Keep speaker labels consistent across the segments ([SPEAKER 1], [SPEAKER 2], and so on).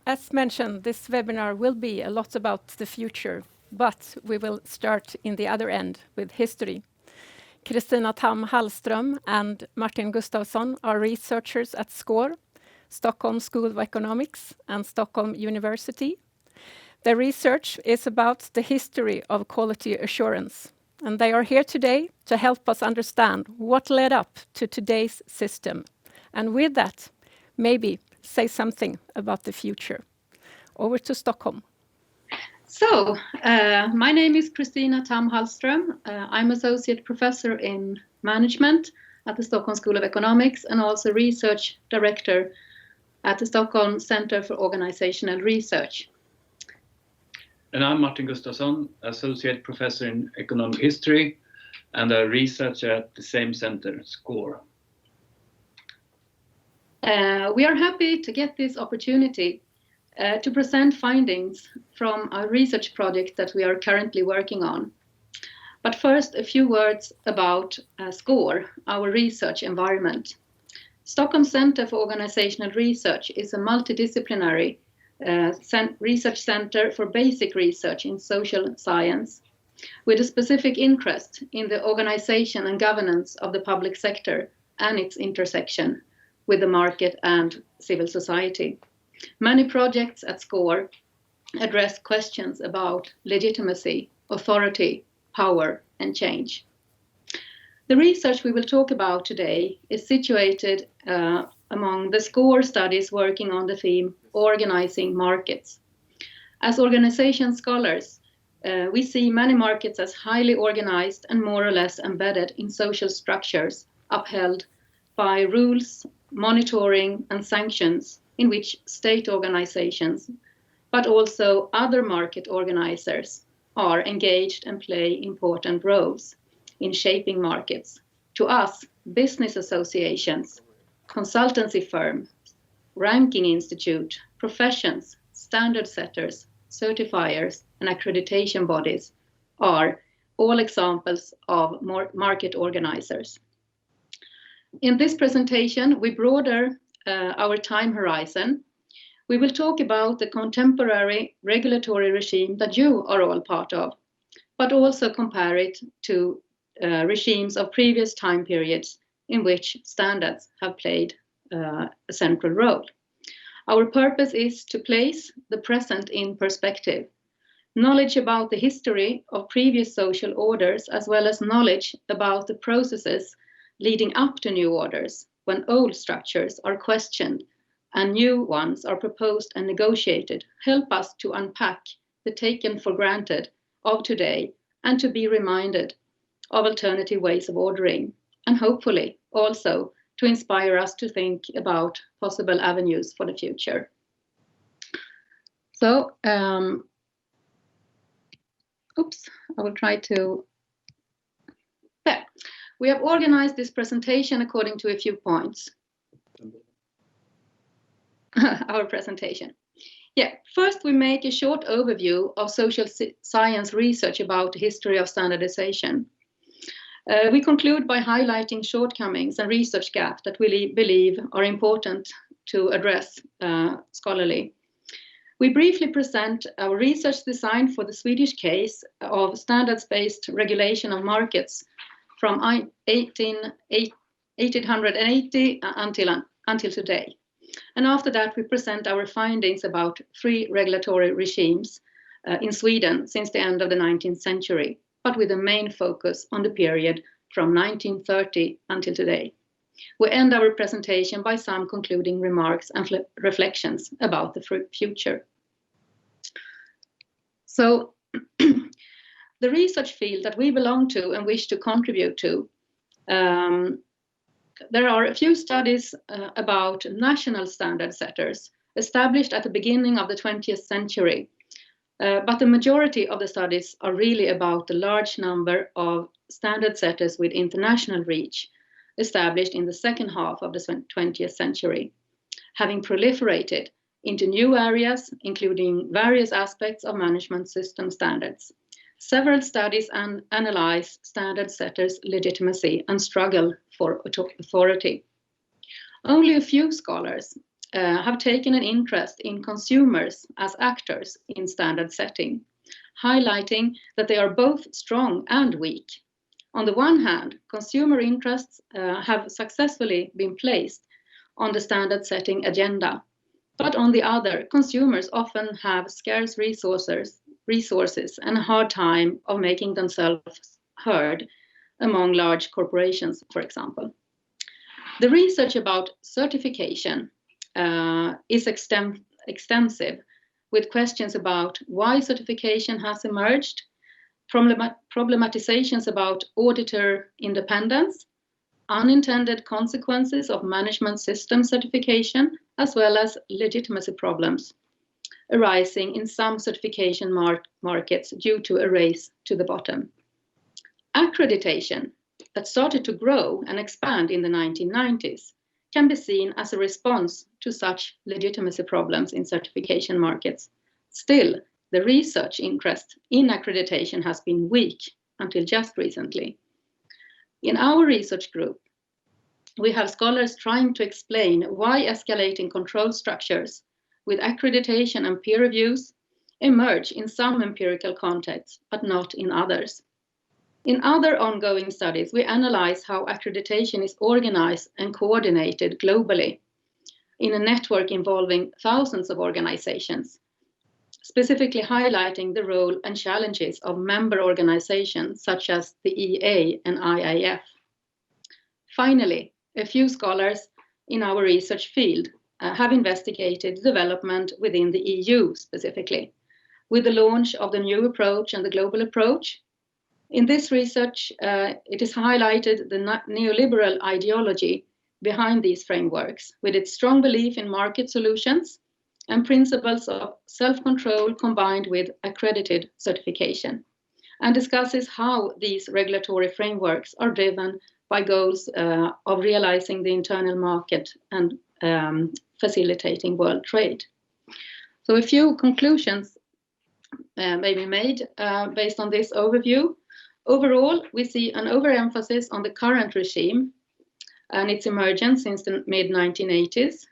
[SPEAKER 1] As mentioned, this webinar will be a lot about the future, but we will start in the other end with history. Kristina Tamm Hallström and Martin Gustavsson are researchers at SCORE, Stockholm School of Economics and Stockholm University. Their research is about the history of quality assurance, and they are here today to help us understand what led up to today's system, and with that, maybe say something about the future. Over to Stockholm.
[SPEAKER 2] So, my name is Kristina Tamm Hallström. I'm Associate Professor in Management at the Stockholm School of Economics and also Research Director at the Stockholm Center for Organizational Research.
[SPEAKER 3] And I'm Martin Gustavsson, Associate Professor in Economic History and a researcher at the same center, SCORE.
[SPEAKER 2] We are happy to get this opportunity to present findings from our research project that we are currently working on. But first, a few words about SCORE, our research environment. Stockholm Center for Organizational Research is a multidisciplinary research center for basic research in social science, with a specific interest in the organization and governance of the public sector and its intersection with the market and civil society. Many projects at SCORE address questions about legitimacy, authority, power, and change. The research we will talk about today is situated among the SCORE studies working on the theme organizing markets. As organization scholars, we see many markets as highly organized and more or less embedded in social structures upheld by rules, monitoring, and sanctions in which state organizations, but also other market organizers, are engaged and play important roles in shaping markets. To us, business associations, consultancy firms, ranking institute, professions, standard setters, certifiers, and accreditation bodies are all examples of market organizers. In this presentation, we broaden our time horizon. We will talk about the contemporary regulatory regime that you are all part of, but also compare it to regimes of previous time periods in which standards have played a central role. Our purpose is to place the present in perspective. Knowledge about the history of previous social orders, as well as knowledge about the processes leading up to new orders, when old structures are questioned and new ones are proposed and negotiated, help us to unpack the taken for granted of today and to be reminded of alternative ways of ordering, and hopefully also to inspire us to think about possible avenues for the future. So, I will try to... There. We have organized this presentation according to a few points. Our presentation. Yeah, first we make a short overview of social science research about the history of standardization. We conclude by highlighting shortcomings and research gaps that we believe are important to address scholarly. We briefly present our research design for the Swedish case of standards-based regulation of markets from 1880 until today. And after that, we present our findings about 3 regulatory regimes in Sweden since the end of the 19th century, but with a main focus on the period from 1930 until today. We end our presentation by some concluding remarks and reflections about the future. So, the research field that we belong to and wish to contribute to, there are a few studies about national standard setters established at the beginning of the 20th century. But the majority of the studies are really about the large number of standard setters with international reach established in the second half of the 20th century, having proliferated into new areas, including various aspects of management system standards. Several studies analyze standard setters' legitimacy and struggle for authority. Only a few scholars have taken an interest in consumers as actors in standard setting, highlighting that they are both strong and weak. On the one hand, consumer interests have successfully been placed on the standard setting agenda, but on the other, consumers often have scarce resources and a hard time of making themselves heard among large corporations, for example. The research about certification is extensive, with questions about why certification has emerged, problematizations about auditor independence, unintended consequences of management system certification, as well as legitimacy problems arising in some certification markets due to a race to the bottom. Accreditation, that started to grow and expand in the 1990s, can be seen as a response to such legitimacy problems in certification markets. Still, the research interest in accreditation has been weak until just recently. In our research group, we have scholars trying to explain why escalating control structures with accreditation and peer reviews emerge in some empirical contexts, but not in others. In other ongoing studies, we analyze how accreditation is organized and coordinated globally in a network involving thousands of organizations, specifically highlighting the role and challenges of member organizations such as the EA and IIF. Finally, a few scholars in our research field have investigated development within the EU specifically, with the launch of the new approach and the global approach. In this research, it is highlighted the neoliberal ideology behind these frameworks, with its strong belief in market solutions and principles of self-control combined with accredited certification, and discusses how these regulatory frameworks are driven by goals of realizing the internal market and facilitating world trade. So a few conclusions may be made based on this overview. Overall, we see an overemphasis on the current regime and its emergence since the mid-1980s.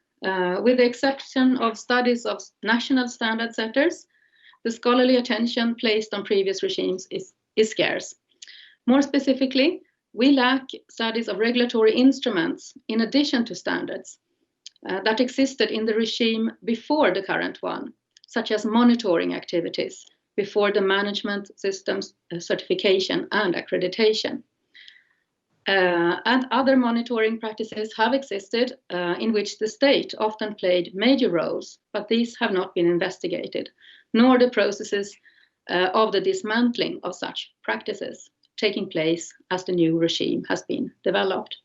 [SPEAKER 2] With the exception of studies of national standard setters, the scholarly attention placed on previous regimes is scarce. More specifically, we lack studies of regulatory instruments in addition to standards that existed in the regime before the current one, such as monitoring activities before the management systems certification and accreditation. And other monitoring practices have existed in which the state often played major roles, but these have not been investigated, nor the processes of the dismantling of such practices taking place as the new regime has been developed.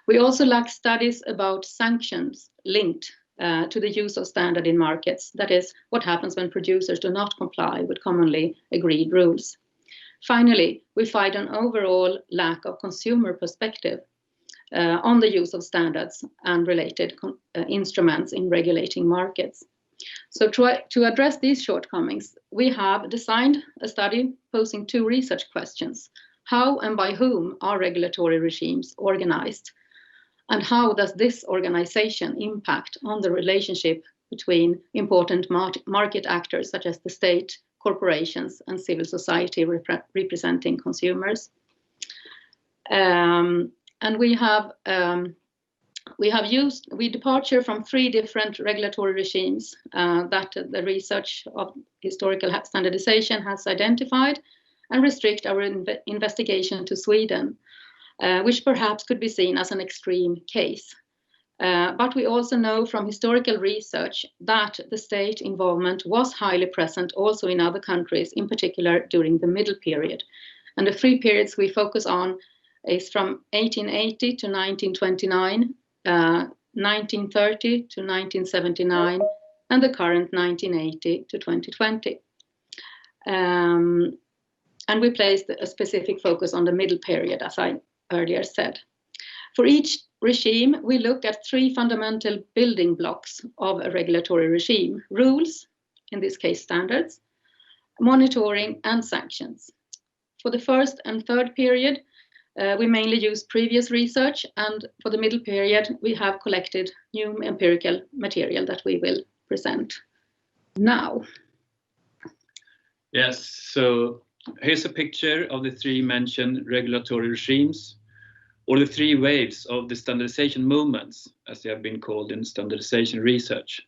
[SPEAKER 2] We also lack studies about sanctions linked to the use of standard in markets, that is, what happens when producers do not comply with commonly agreed rules. Finally, we find an overall lack of consumer perspective on the use of standards and related instruments in regulating markets. So to address these shortcomings, we have designed a study posing two research questions. How and by whom are regulatory regimes organized? And how does this organization impact on the relationship between important market actors such as the state, corporations, and civil society representing consumers? And we departure from three different regulatory regimes that the research of historical standardization has identified, and restrict our investigation to Sweden, which perhaps could be seen as an extreme case. But we also know from historical research that the state involvement was highly present also in other countries, in particular during the Middle Period. And the three periods we focus on is from 1880 to 1929, 1930 to 1979, and the current 1980 to 2020. And we placed a specific focus on the Middle Period, as I earlier said. For each regime, we look at three fundamental building blocks of a regulatory regime: rules, in this case standards, monitoring, and sanctions. For the first and third period, We mainly use previous research, and for the middle period, we have collected new empirical material that we will present now.
[SPEAKER 3] Yes, so here's a picture of the three mentioned regulatory regimes, or the three waves of the standardization movements, as they have been called in standardization research.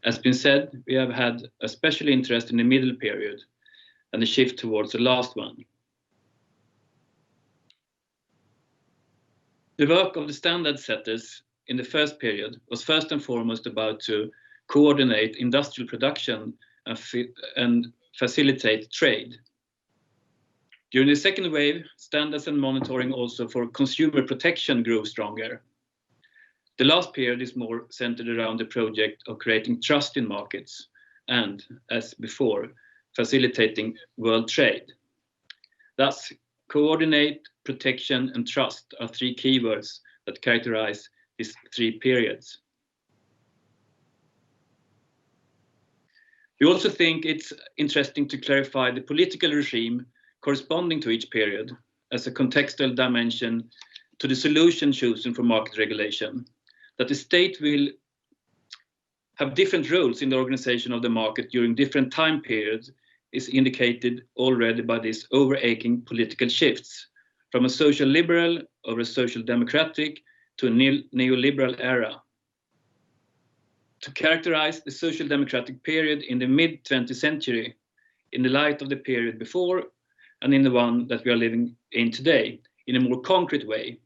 [SPEAKER 3] As been said, we have had a special interest in the middle period and the shift towards the last one. The work of the standard setters in the first period was first and foremost about to coordinate industrial production and facilitate trade. During the second wave, standards and monitoring also for consumer protection grew stronger. The last period is more centered around the project of creating trust in markets and, as before, facilitating world trade. Thus, coordinate, protection, and trust are three keywords that characterize these three periods. We also think it's interesting to clarify the political regime corresponding to each period as a contextual dimension to the solution chosen for market regulation, that the state will have different roles in the organization of the market during different time periods is indicated already by these overarching political shifts from a social liberal or a social democratic to a neoliberal era. To characterize the social democratic period in the mid-20th century in the light of the period before and in the one that we are living in today in a more concrete way,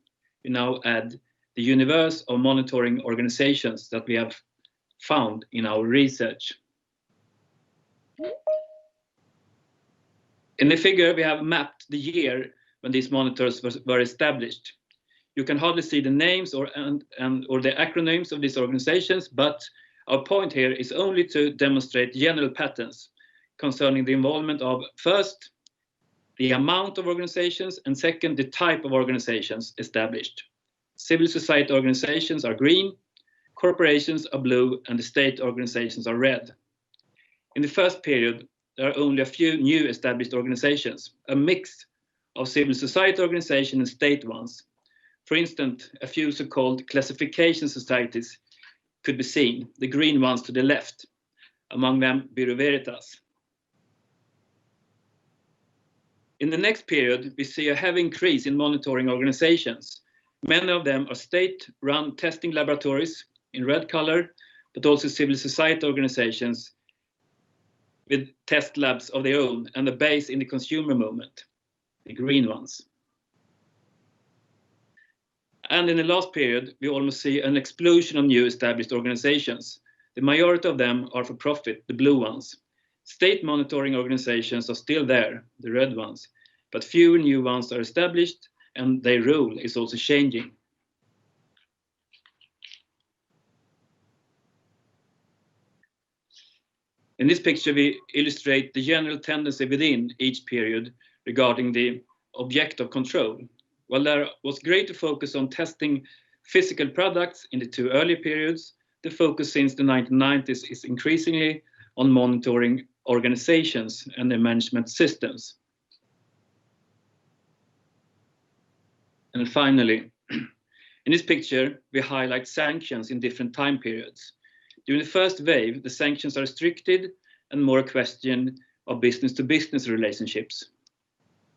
[SPEAKER 3] we now add the universe of monitoring organizations that we have found in our research. In the figure, we have mapped the year when these monitors were established. You can hardly see the names or the acronyms of these organizations, but our point here is only to demonstrate general patterns concerning the involvement of, first, the amount of organizations, and second, the type of organizations established. Civil society organizations are green, corporations are blue, and the state organizations are red. In the first period, there are only a few new established organizations, a mix of civil society organizations and state ones. For instance, a few so-called classification societies could be seen, the green ones to the left, among them Bureau Veritas. In the next period, we see a heavy increase in monitoring organizations. Many of them are state-run testing laboratories in red color, but also civil society organizations with test labs of their own and a base in the consumer movement, the green ones. And in the last period, we almost see an explosion of new established organizations. The majority of them are for profit, the blue ones. State monitoring organizations are still there, the red ones, but fewer new ones are established and their role is also changing. In this picture, we illustrate the general tendency within each period regarding the object of control. While there was greater focus on testing physical products in the two earlier periods, the focus since the 1990s is increasingly on monitoring organizations and their management systems. And finally, in this picture, we highlight sanctions in different time periods. During the first wave, the sanctions are restricted and more a question of business-to-business relationships.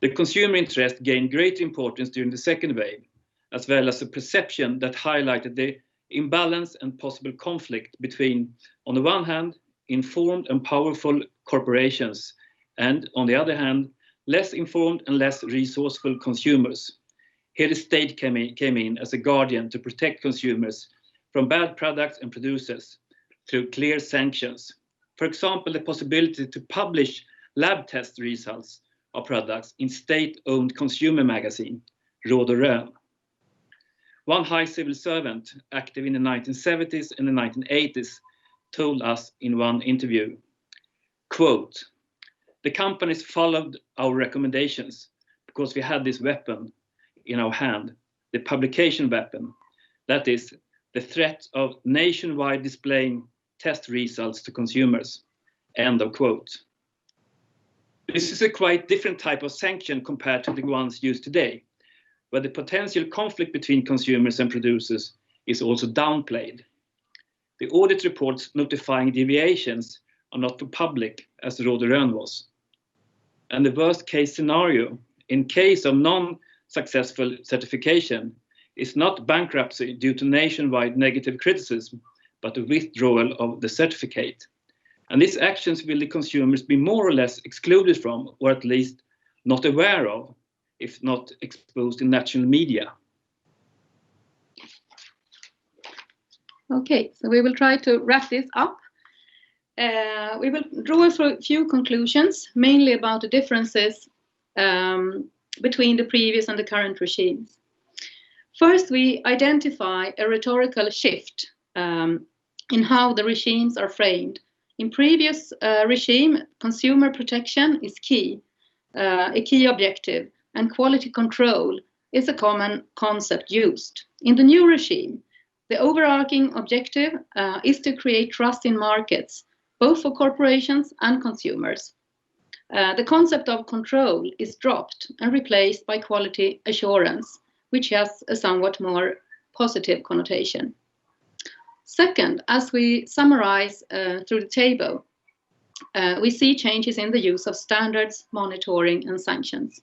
[SPEAKER 3] The consumer interest gained greater importance during the second wave, as well as a perception that highlighted the imbalance and possible conflict between, on the one hand, informed and powerful corporations, and on the other hand, less informed and less resourceful consumers. Here the state came in as a guardian to protect consumers from bad products and producers through clear sanctions. For example, the possibility to publish lab test results of products in state-owned consumer magazine, Råd och Rön. One high civil servant, active in the 1970s and the 1980s, told us in one interview, quote, "The companies followed our recommendations because we had this weapon in our hand, the publication weapon, that is, the threat of nationwide displaying test results to consumers," end of quote. This is a quite different type of sanction compared to the ones used today, where the potential conflict between consumers and producers is also downplayed. The audit reports notifying deviations are not for public, as Råd och Rön was. And the worst case scenario, in case of non-successful certification, is not bankruptcy due to nationwide negative criticism, but a withdrawal of the certificate. And these actions will the consumers be more or less excluded from, or at least not aware of, if not exposed in national media.
[SPEAKER 2] Okay, so we will try to wrap this up. We will draw a few conclusions, mainly about the differences between the previous and the current regimes. First, we identify a rhetorical shift in how the regimes are framed. In previous regime, consumer protection is key, a key objective, and quality control is a common concept used. In the new regime, the overarching objective is to create trust in markets, both for corporations and consumers. The concept of control is dropped and replaced by quality assurance, which has a somewhat more positive connotation. Second, as we summarize through the table, we see changes in the use of standards, monitoring, and sanctions.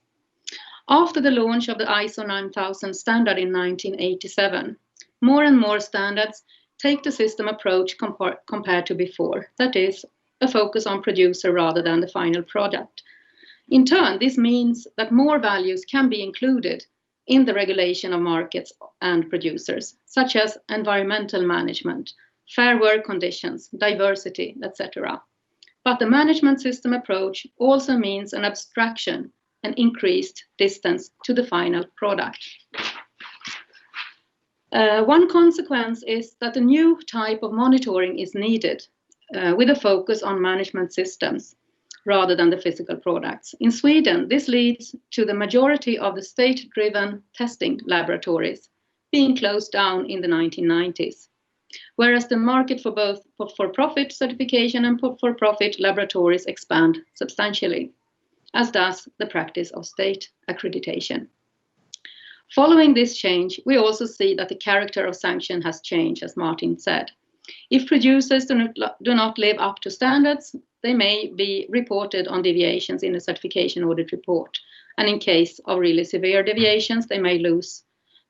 [SPEAKER 2] After the launch of the ISO 9000 standard in 1987, more and more standards take the system approach compared to before. That is, a focus on producer rather than the final product. In turn, this means that more values can be included in the regulation of markets and producers, such as environmental management, fair work conditions, diversity, etc. But the management system approach also means an abstraction and increased distance to the final product. One consequence is that a new type of monitoring is needed with a focus on management systems rather than the physical products. In Sweden, this leads to the majority of the state-driven testing laboratories being closed down in the 1990s, whereas the market for both for-profit certification and for-profit laboratories expand substantially, as does the practice of state accreditation. Following this change, we also see that the character of sanction has changed, as Martin said. If producers do not live up to standards, they may be reported on deviations in the certification audit report. And in case of really severe deviations, they may lose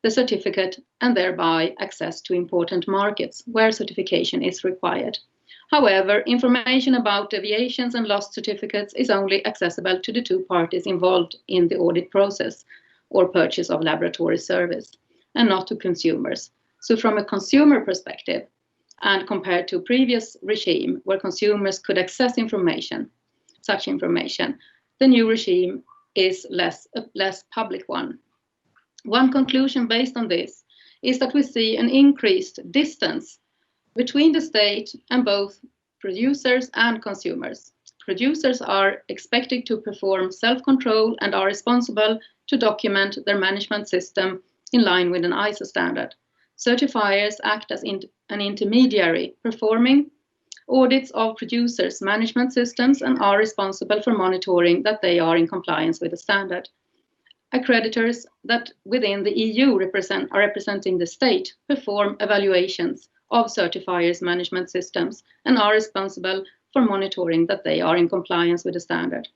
[SPEAKER 2] the certificate and thereby access to important markets where certification is required. However, information about deviations and lost certificates is only accessible to the two parties involved in the audit process or purchase of laboratory service, and not to consumers. So from a consumer perspective, and compared to previous regime where consumers could access such information, the new regime is a less public one. One conclusion based on this is that we see an increased distance between the state and both producers and consumers. Producers are expected to perform self-control and are responsible to document their management system in line with an ISO standard. Certifiers act as an intermediary, performing audits of producers' management systems and are responsible for monitoring that they are in compliance with the standard. Accreditors that within the EU are representing the state perform evaluations of certifiers' management systems and are responsible for monitoring that they are in compliance with the standard.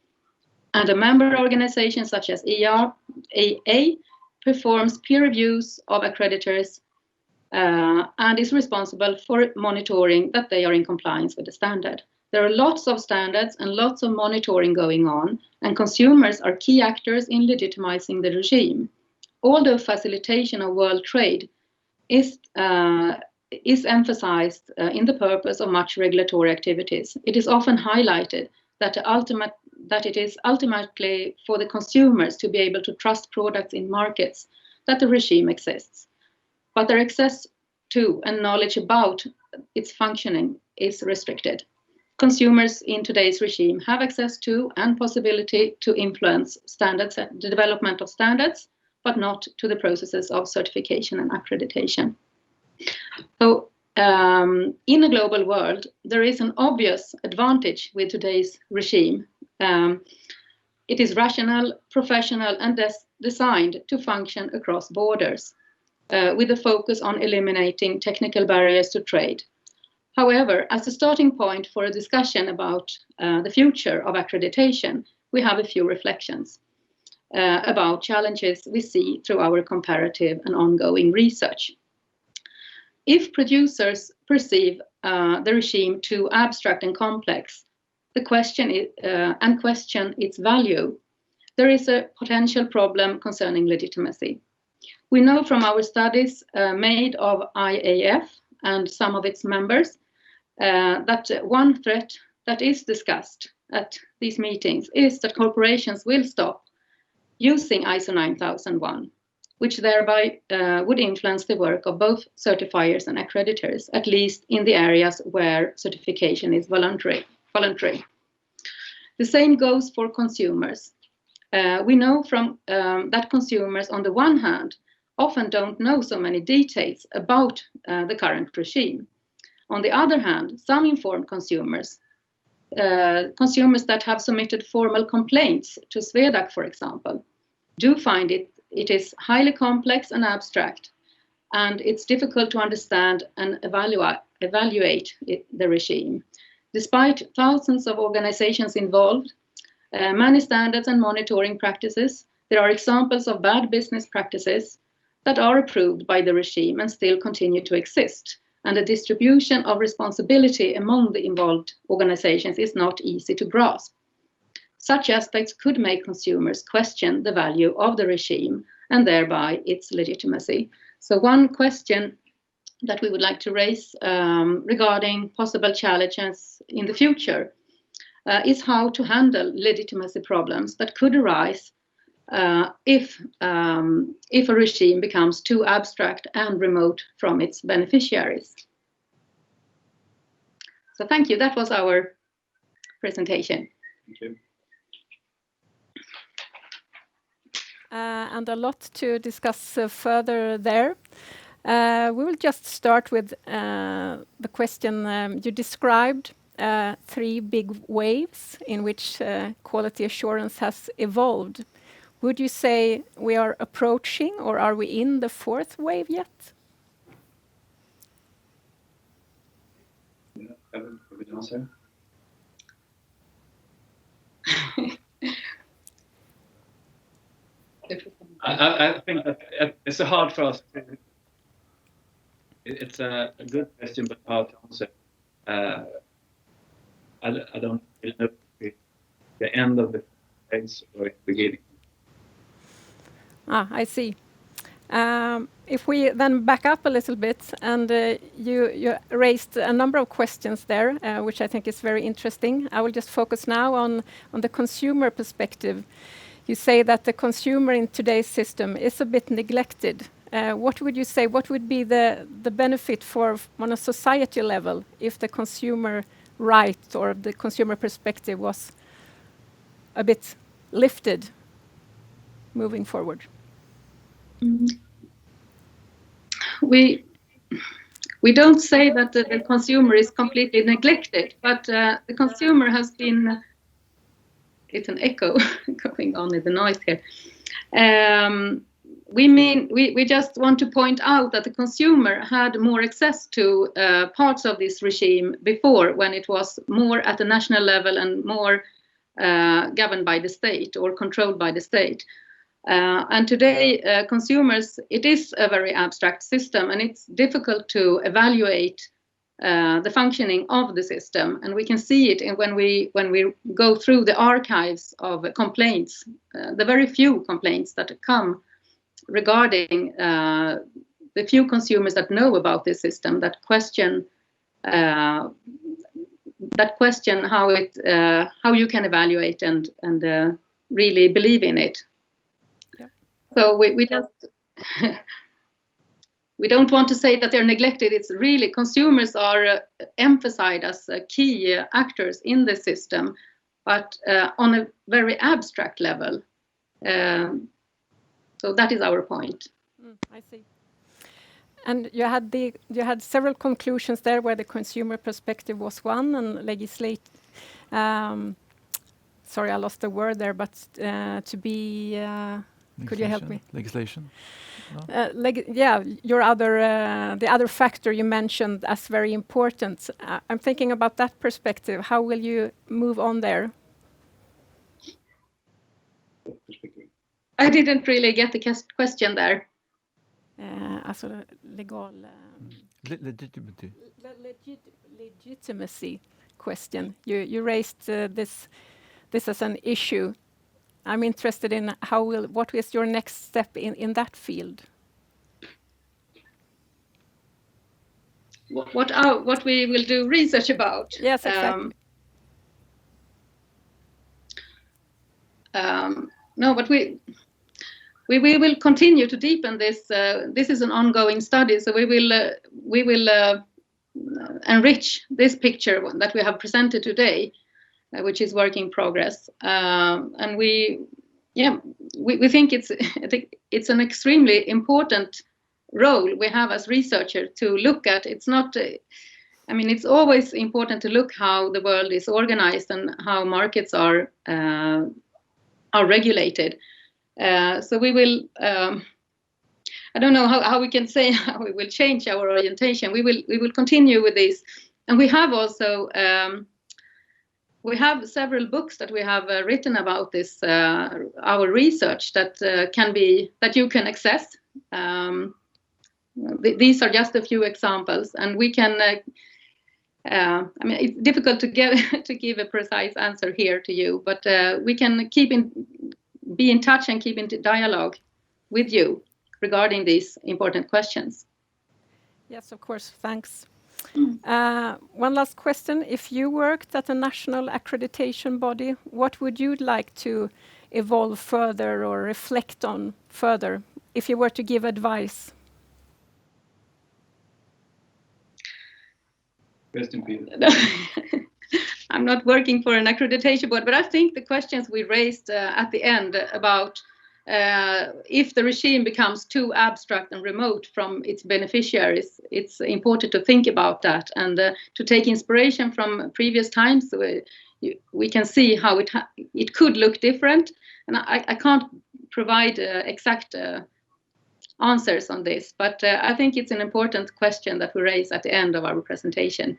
[SPEAKER 2] And a member organization such as ERAA performs peer reviews of accreditors and is responsible for monitoring that they are in compliance with the standard. There are lots of standards and lots of monitoring going on, and consumers are key actors in legitimizing the regime. Although facilitation of world trade is emphasized in the purpose of much regulatory activities, it is often highlighted that it is ultimately for the consumers to be able to trust products in markets that the regime exists. But their access to and knowledge about its functioning is restricted. Consumers in today's regime have access to and possibility to influence standards, the development of standards, but not to the processes of certification and accreditation. So in a global world, there is an obvious advantage with today's regime. It is rational, professional, and designed to function across borders, with a focus on eliminating technical barriers to trade. However, as a starting point for a discussion about the future of accreditation, we have a few reflections about challenges we see through our comparative and ongoing research. If producers perceive the regime too abstract and complex, question its value, there is a potential problem concerning legitimacy. We know from our studies made of IAF and some of its members that one threat that is discussed at these meetings is that corporations will stop using ISO 9001, which thereby would influence the work of both certifiers and accreditors, at least in the areas where certification is voluntary. The same goes for consumers. We know from that consumers, on the one hand, often don't know so many details about the current regime. On the other hand, some informed consumers that have submitted formal complaints to Swedac, for example, do find it is highly complex and abstract, and it's difficult to understand and evaluate the regime. Despite thousands of organizations involved, many standards and monitoring practices, there are examples of bad business practices that are approved by the regime and still continue to exist. And the distribution of responsibility among the involved organizations is not easy to grasp. Such aspects could make consumers question the value of the regime and thereby its legitimacy. So one question that we would like to raise regarding possible challenges in the future is how to handle legitimacy problems that could arise if a regime becomes too abstract and remote from its beneficiaries. So thank you. That was our presentation.
[SPEAKER 3] Thank you.
[SPEAKER 1] And a lot to discuss further there. We will just start with the question you described. 3 big waves in which quality assurance has evolved. Would you say we are approaching, or are we in the 4th wave yet?
[SPEAKER 3] Have an answer? I think that it's hard for us. It's a good question, but hard to answer. I don't really know the end of the phase or the beginning.
[SPEAKER 1] I see. If we then back up a little bit, and you raised a number of questions there, which I think is very interesting. I will just focus now on the consumer perspective. You say that the consumer in today's system is a bit neglected. What would you say? What would be the benefit on a society level if the consumer right or the consumer perspective was a bit lifted moving forward?
[SPEAKER 2] We don't say that the consumer is completely neglected, but the consumer has been. It's an echo going on with the noise here. We just want to point out that the consumer had more access to parts of this regime before, when it was more at the national level and more governed by the state or controlled by the state. And today, consumers, it is a very abstract system, and it's difficult to evaluate the functioning of the system. And we can see it when we go through the archives of complaints, the very few complaints that come regarding the few consumers that know about this system, that question how you can evaluate and really believe in it. Yeah. So we just we don't want to say that they're neglected. It's really consumers are emphasized as key actors in the system, but on a very abstract level. So that is our point.
[SPEAKER 1] I see. And you had several conclusions there, where the consumer perspective was one, and legislate. Sorry, I lost the word there, but to be Could you help me?
[SPEAKER 4] Legislation? No?
[SPEAKER 1] The other factor you mentioned as very important. I'm thinking about that perspective. How will you move on there?
[SPEAKER 2] I didn't really get the question there.
[SPEAKER 1] Alltså legal... legitimacy question. You raised this as an issue. I'm interested in what is your next step in that field?
[SPEAKER 2] What we will do research about?
[SPEAKER 1] Yes, exactly.
[SPEAKER 2] No, but we will continue to deepen this. This is an ongoing study, so we will enrich this picture that we have presented today, which is work in progress. And we think it's an extremely important role we have as researchers to look at. It's not. It's always important to look how the world is organized and how markets are regulated. So we will. I don't know how we can say how we will change our orientation. We will continue with this, and we have also we have several books that we have written about this our research that you can access. These are just a few examples, and we can. It's difficult to give a precise answer here to you, but we can be in touch and keep in dialogue with you regarding these important questions.
[SPEAKER 1] Yes, of course. Thanks. One last question. If you worked at a national accreditation body, what would you like to evolve further or reflect on further if you were to give advice?
[SPEAKER 2] I'm not working for an accreditation board, but I think the questions we raised at the end about if the regime becomes too abstract and remote from its beneficiaries, it's important to think about that and to take inspiration from previous times. We can see how it could look different, and I can't provide exact answers on this, but I think it's an important question that we raise at the end of our presentation.